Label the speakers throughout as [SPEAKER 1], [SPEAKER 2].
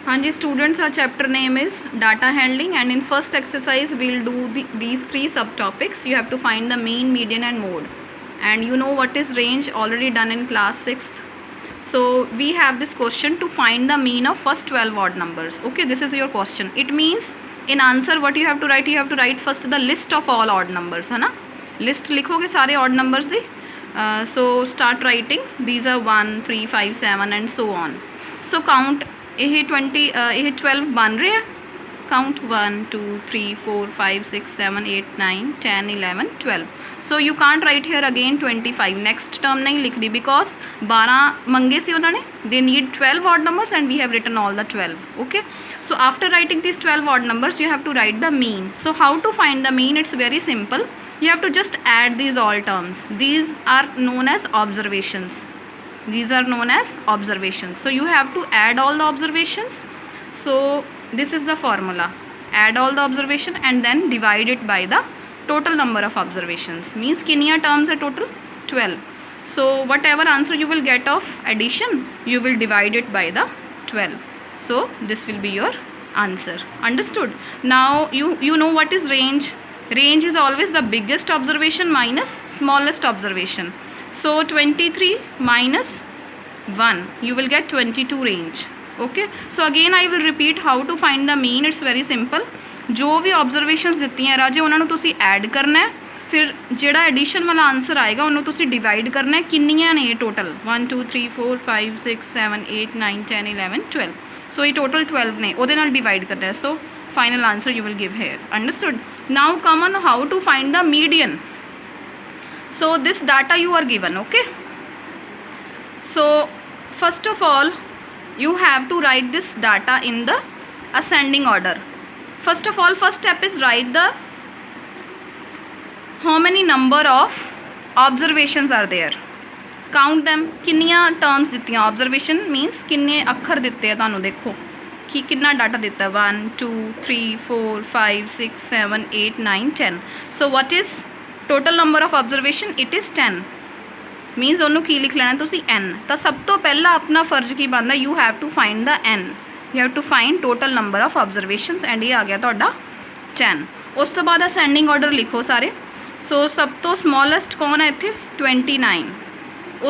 [SPEAKER 1] हाँ जी students, our chapter name is data handling and in first exercise we'll do these three subtopics. You have to find the mean, median and mode, and you know what is range, already done in class 6th. So we have this question to find the mean of first 12 odd numbers. Okay, this is your question. It means in answer what you have to write, first the list of all odd numbers, है ना. List लिखोगे सारे odd numbers the. So start writing. These are 1, 3, 5, 7 and so on. So count. ਇਹ 12 बन रहे हैं. Count 1, 2, 3, 4, 5, 6, 7, 8, 9, 10, 11, 12. So you can't write here again 25. Next term नहीं लिख दी because 12 मंगे सी उन्होंने. They need 12 odd numbers and we have written all the 12. Okay. So after writing these 12 odd numbers, you have to write the mean. So how to find the mean? It's very simple. You have to just add these all terms. These are known as observations. These are known as observations. So you have to add all the observations. So this is the formula. Add all the observation and then divide it by the total number of observations. Means कितनी terms are total? 12. So whatever answer you will get of addition, you will divide it by the 12. So this will be your answer. Understood? Now you know what is range. Range is always the biggest observation minus smallest observation. So 23 minus 1, you will get 22 range. Okay. So again I will repeat how to find the mean. It's very simple. जो भी observations ਦਿੱਤੀ हैं राजे उन्होंने तुसी add करना है, फिर जेड़ा addition वाला आंसर आएगा उन्होंने तुसी divide करना है. किन्नियां ने total 1 2 3 4 5 6 7 8 9 10 11 12. So ये total 12 ने ਉਹਦੇ ਨਾਲ divide करना है. So final answer you will give here. Understood? Now come on how to find the median. So this data you are given. Okay. So first of all you have to write this data in the ascending order. First of all, first step is write the how many number of observations are there. Count them. किन्नियां terms ਦਿੱਤੀਆਂ. Observation means किन्ने अक्षर ਦਿੱਤੇ ਆ ਤੁਹਾਨੂੰ ਦੇਖੋ कि कितना डाटा ਦਿੱਤਾ 1 2 3 4 5 6 7 8 9 10. So what is total number of observation? It is 10. Means ਉਹਨੂੰ ਕੀ ਲਿਖ ਲੈਣਾ ਤੁਸੀਂ n. ਤਾਂ ਸਭ ਤੋਂ ਪਹਿਲਾਂ ਆਪਣਾ ਫਰਜ਼ ਕੀ ਬਣਦਾ, you have to find the n. You have to find total number of observations and ਇਹ ਆ ਗਿਆ ਤੁਹਾਡਾ 10. ਉਸ ਤੋਂ ਬਾਅਦ ascending order ਲਿਖੋ ਸਾਰੇ. ਸੋ ਸਭ ਤੋਂ smallest ਕੌਣ ਹੈ ਇੱਥੇ 29.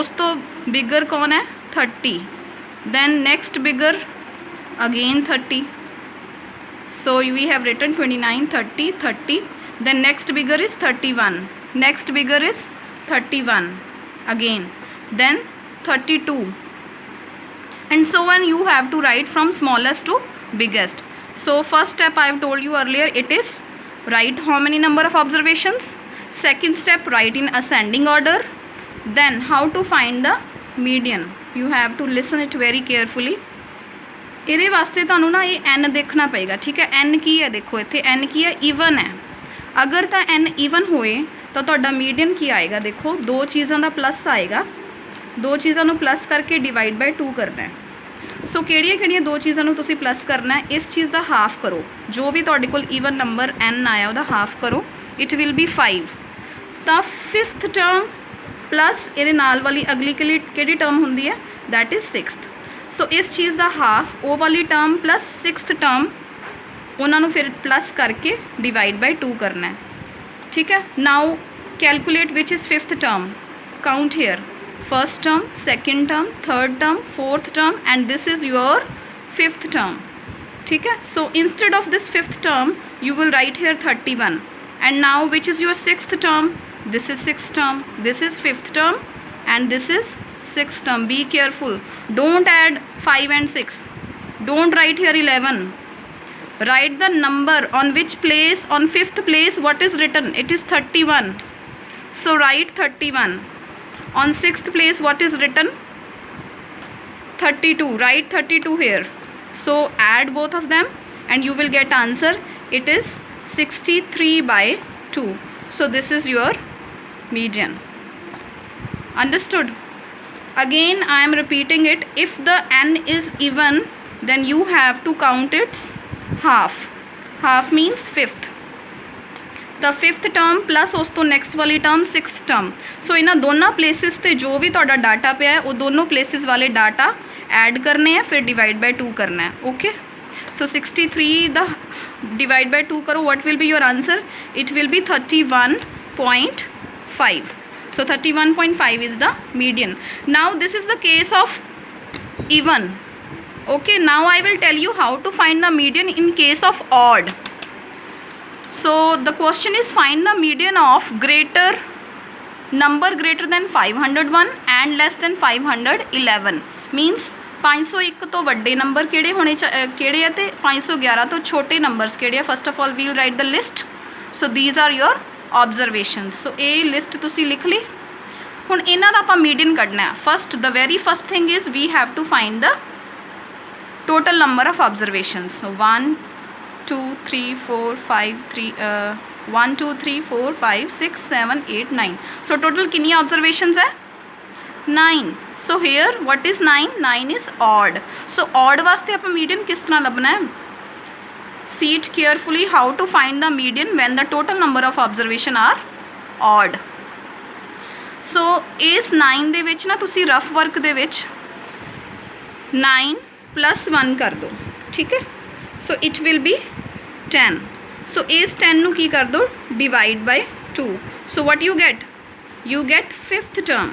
[SPEAKER 1] ਉਸ ਤੋਂ bigger ਕੌਣ ਹੈ 30. Then next bigger again 30. So we have written 29 30 30. Then next bigger is 31. Next bigger is 31 again. Then 32. And so on you have to write from smallest to biggest. So first step I have told you earlier, it is write how many number of observations. Second step, write in ascending order. Then how to find the median. You have to listen it very carefully. ਇਹਦੇ ਵਾਸਤੇ ਤੁਹਾਨੂੰ ਨਾ ਇਹ n ਦੇਖਣਾ ਪਏਗਾ. ਠੀਕ ਹੈ. n ਕੀ ਹੈ ਦੇਖੋ ਇੱਥੇ n ਕੀ ਹੈ ਈਵਨ ਹੈ. अगर तो n ईवन होए तो तुहाडा मीडियन की आएगा देखो दो चीज़ों का प्लस आएगा. दो चीज़ों प्लस करके डिवाइड बाय 2 करना है. सो किहड़ियां दो चीज़ों तुसीं प्लस करना है. इस चीज़ का हाफ करो. जो भी तुहाडे कोल ईवन नंबर n आया वह हाफ करो. It will be 5. तो 5th टर्म प्लस ये नाल वाली अगली किहड़ी टर्म होंदी है दैट इज़ 6th. सो इस चीज़ का हाफ वो वाली टर्म प्लस 6th टर्म उन्होंने फिर प्लस करके डिवाइड बाय 2 करना है. ठीक है. Now calculate which is 5th term. Count hair first term, second term, third term, fourth term and this is your 5th term. ठीक है. So instead of this 5th term you will write here 31. And now which is your 6th term? This is 6th term, this is 5th term and this is 6th term. Be careful, don't add 5 and 6. Don't write here 11. Write the number on which place. On 5th place what is written? It is 31. So write 31. On 6th place what is written? 32. Write 32 here. So add both of them and you will get answer. It is 63 by 2. So this is your median. Understood? Again I am repeating it. If the n is even then you have to count its half. Half means 5th. The 5th term plus उस तो next वाली term 6th term. So इन्हां दोनों places ते जो भी तुहाडा data पिया है वो दोनों places वाले डाटा ऐड करने हैं, फिर डिवाइड बाय 2 करना है। Okay, so 63 the divide by 2 करो, what will be your answer? It will be 31.5. So 31.5 is the median. Now this is the case of even. Okay, now I will tell you how to find the median in case of odd. So the question is find the median of number greater than 501 and less than 511. Means 501 तो ਵੱਡੇ number ਕਿਹੜੇ ਹੋਣੇ ਕਿਹੜੇ ਆ ਤੇ 511 ਤੋਂ ਛੋਟੇ numbers ਕਿਹੜੇ ਆ। First of all we'll write the list. So these are your observations. So ये लिस्ट तुसी लिख ली। हुण इन्हां दा आपां मीडियन कढना है। First the very first thing is we have to find the total number of observations. So 1 2 3 4 5 1 2 3 4 5 6 7 8 9। So total कितनी ऑब्जरवेशनस है? 9। So here what is 9? 9 is odd. So odd वास्ते आपां मीडियन किस तरह लभना है? See it carefully how to find the median when the total number of observation are odd. So इस 9 ਦੇ ਵਿੱਚ ਨਾ ਤੁਸੀਂ ਰਫ ਵਰਕ ਦੇ ਵਿੱਚ 9 + 1 ਕਰ ਦਿਓ, ਠੀਕ ਹੈ। So it will be 10। So ਇਸ 10 ਨੂੰ ਕੀ ਕਰ ਦਿਓ? Divide by 2। So what you get? You get 5th term.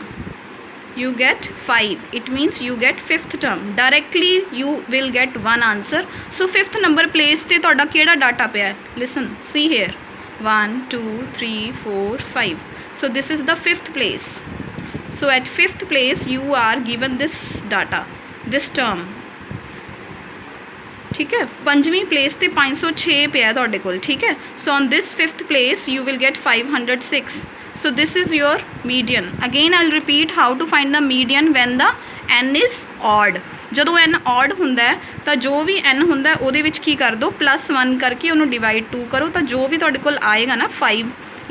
[SPEAKER 1] You get 5. It means you get 5th term. Directly you will get one answer. So 5th number place ਤੇ ਤੁਹਾਡਾ ਕਿਹੜਾ data ਪਿਆ ਹੈ? Listen, see here, 1 2 3 4 5. So this is the 5th place. So at 5th place you are given this data, this term, ठीक है। 5वीं place ਤੇ 506 ਪਿਆ ਤੁਹਾਡੇ ਕੋਲ, ਠੀਕ ਹੈ। So on this 5th place you will get 506. So this is your median. Again I'll repeat how to find the median when the n is odd. ਜਦੋਂ n odd ਹੁੰਦਾ ਹੈ ਤਾਂ ਜੋ ਵੀ n ਹੁੰਦਾ ਉਹਦੇ ਵਿੱਚ ਕੀ ਕਰ ਦਿਓ? +1 ਕਰਕੇ ਉਹਨੂੰ ਡਿਵਾਈਡ 2 ਕਰੋ ਤਾਂ ਜੋ ਵੀ ਤੁਹਾਡੇ ਕੋਲ ਆਏਗਾ ਨਾ 5,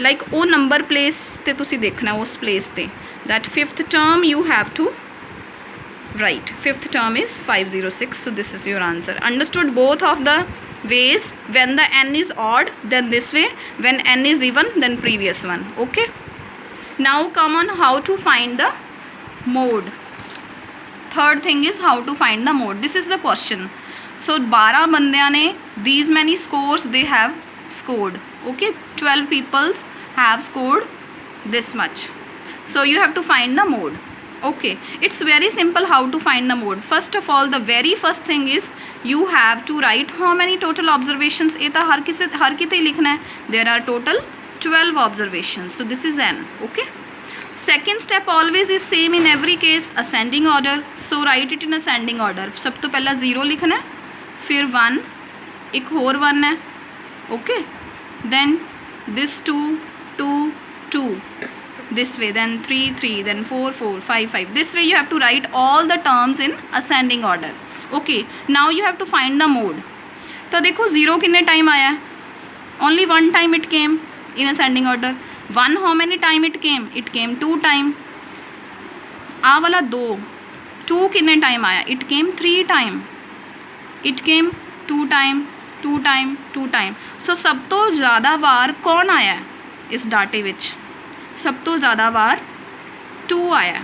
[SPEAKER 1] ਲਾਈਕ ਉਹ ਨੰਬਰ ਪਲੇਸ ਤੇ ਤੁਸੀਂ ਦੇਖਣਾ ਉਸ ਪਲੇਸ ਤੇ। that 5th term you have to write. 5th term is 506. So this is your answer. Understood both of the ways? When the n is odd then this way, when n is even then previous one. Okay, now come on how to find the mode. Third thing is how to find the mode. This is the question. So 12 ਬੰਦਿਆਂ ਨੇ these many scores they have scored. Okay, 12 people have scored this much. So you have to find the mode. Okay, it's very simple how to find the mode. First of all, the very first thing is you have to write how many total observations. ये तो हर किते ही लिखना है। There are total 12 observations. So this is n. Okay, second step always is same in every case, ascending order. So write it in ascending order. सब तो पहला 0 लिखना है, फिर 1, एक और 1 है। Okay, then this 2 2 2 this way, then 3 3, then 4 4 5 5. This way you have to write all the terms in ascending order. Okay, now you have to find the mode. तो देखो 0 कितने टाइम आया है? Only 1 time it came in ascending order. 1 how many time it came? It came 2 time. आ वाला 2 कितने time आया? It came 3 time. It came 2 time 2 time 2 time. So सब तो ज़्यादा बार कौन आया है इस डाटे विच? सब तो ज़्यादा बार 2 आया।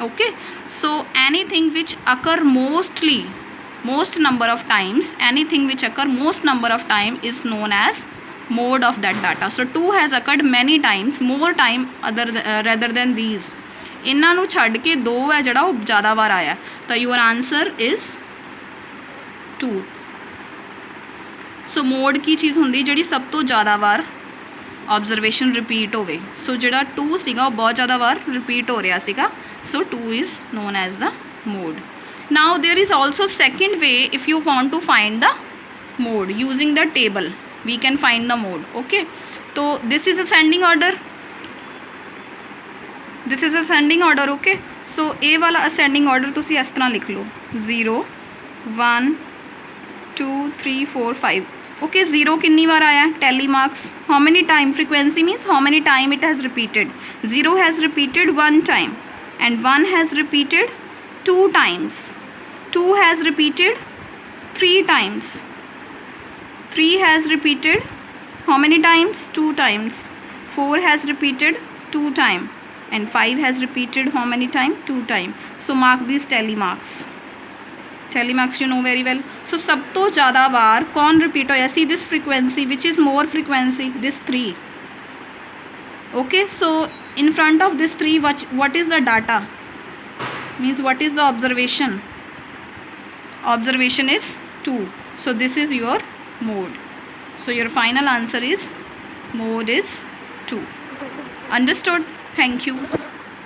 [SPEAKER 1] Okay, so anything which occur most number of times, anything which occur most number of time is known as mode of that data. So 2 has occurred many times, more time rather than these. इन्हां नूं छड्ड के 2 है जिहड़ा वो ज़्यादा बार आया, तो your answer is 2. So mode की चीज़ होंदी जिहड़ी सब तो ज़्यादा बार ऑब्जरवेशन रिपीट होवे. सो जिहड़ा 2 सीगा वो बहुत ज़्यादा बार रिपीट हो रहा सीगा. So 2 is known as the mode. Now there is also second way if you want to find the mode using the table we can find the mode. Okay, तो this is ascending order, this is ascending order. Okay, so a वाला ascending order तुसी इस तरह लिख लो 0 1 2 3 4 5. Okay, 0 कितनी बार आया? Tally marks. How many time? Frequency means how many time it has repeated. 0 has repeated 1 time and 1 has repeated 2 times. 2 has repeated 3 times. 3 has repeated how many times? 2 times. 4 has repeated 2 times and 5 has repeated how many times? 2 times. So mark these tally marks. Tally marks you know very well. So सब तो ज़्यादा बार कौन repeat होया see this frequency which is more frequency this 3। okay, so in front of this 3 what is the data means what is the observation is 2, so this is your mode. So your final answer is mode is 2. Understood? Thank you.